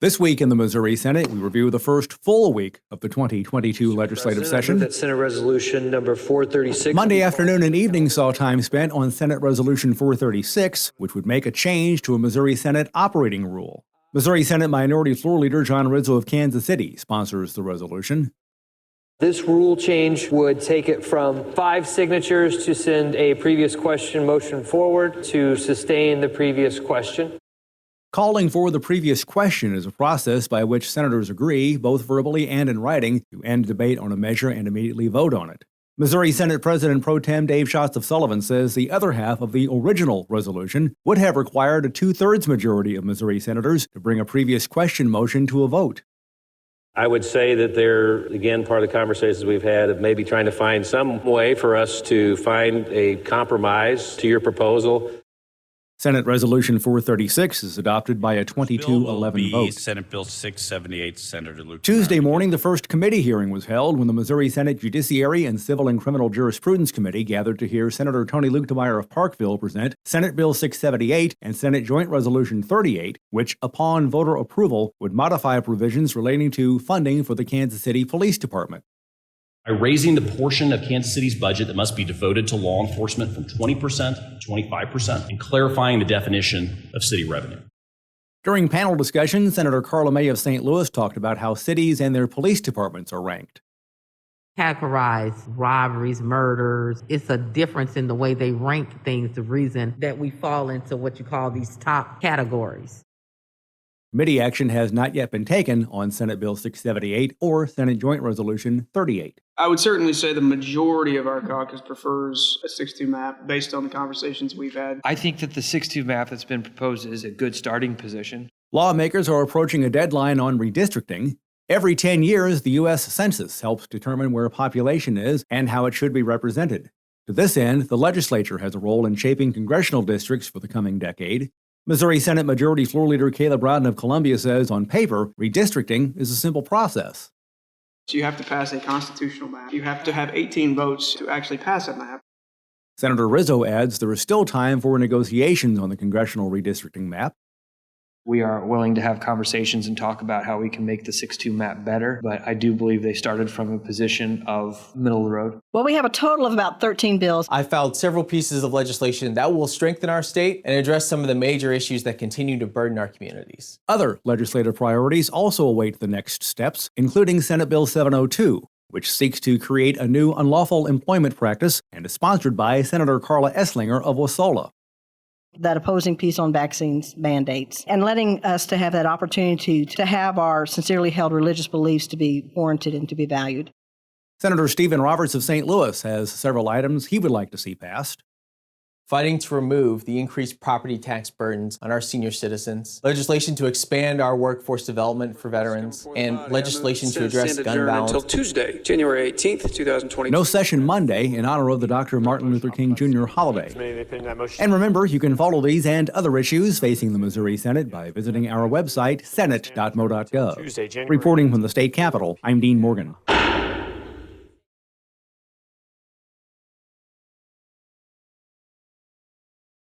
This week in the Missouri Senate, we review the first full week of the 2022 legislative session. I move that Senate Resolution number 436. Monday afternoon and evening saw time spent on Senate Resolution 436, which would make a change to a Missouri Senate operating rule. Missouri Senate Minority Floor Leader John Rizzo of Kansas City sponsors the resolution. This rule change would take it from 5 signatures to send a previous question motion forward to sustain the previous question. Calling for the previous question is a process by which senators agree, both verbally and in writing, to end debate on a measure and immediately vote on it. Missouri Senate President Pro Tem Dave Schatz of Sullivan says the other half of the original resolution would have required a 2/3 majority of Missouri senators to bring a previous question motion to a vote. I would say that they're, again, part of the conversations we've had of maybe trying to find some way for us to find a compromise to your proposal. Senate Resolution 436 is adopted by a 22-11 vote. Senate Bill 678, Senator Luetkemeyer. Tuesday morning, the first committee hearing was held when the Missouri Senate Judiciary and Civil and Criminal Jurisprudence Committee gathered to hear Senator Tony Luetkemeyer of Parkville present Senate Bill 678 and Senate Joint Resolution 38, which, upon voter approval, would modify provisions relating to funding for the Kansas City Police Department. By raising the portion of Kansas City's budget that must be devoted to law enforcement from 20% to 25%, and clarifying the definition of city revenue. During panel discussion, Senator Karla May of St. Louis talked about how cities and their police departments are ranked. Categorize robberies, murders. It's a difference in the way they rank things, the reason that we fall into what you call these top categories. Committee action has not yet been taken on Senate Bill 678 or Senate Joint Resolution 38. I would certainly say the majority of our caucus prefers a 6-2 map based on the conversations we've had. I think that the 6-2 map that's been proposed is a good starting position. Lawmakers are approaching a deadline on redistricting. Every 10 years, the U.S. Census helps determine where a population is and how it should be represented. To this end, the legislature has a role in shaping congressional districts for the coming decade. Missouri Senate Majority Floor Leader Caleb Rowden of Columbia says, on paper, redistricting is a simple process. You have to pass a constitutional map. You have to have 18 votes to actually pass a map. Senator Rizzo adds there is still time for negotiations on the congressional redistricting map. We are willing to have conversations and talk about how we can make the 6-2 map better, but I do believe they started from a position of middle of the road. Well, we have a total of about 13 bills. I filed several pieces of legislation that will strengthen our state and address some of the major issues that continue to burden our communities. Other legislative priorities also await the next steps, including Senate Bill 702, which seeks to create a new unlawful employment practice and is sponsored by Senator Karla Eslinger of Wasilla. That opposing piece on vaccines mandates and letting us to have that opportunity to have our sincerely held religious beliefs to be warranted and to be valued. Senator Stephen Roberts of St. Louis has several items he would like to see passed. Fighting to remove the increased property tax burdens on our senior citizens, legislation to expand our workforce development for veterans, and legislation to address gun violence. Until Tuesday, January 18th, 2020. No session Monday in honor of the Dr. Martin Luther King Jr. holiday. And remember, you can follow these and other issues facing the Missouri Senate by visiting our website, senate.mo.gov. Reporting from the state capitol, I'm Dean Morgan.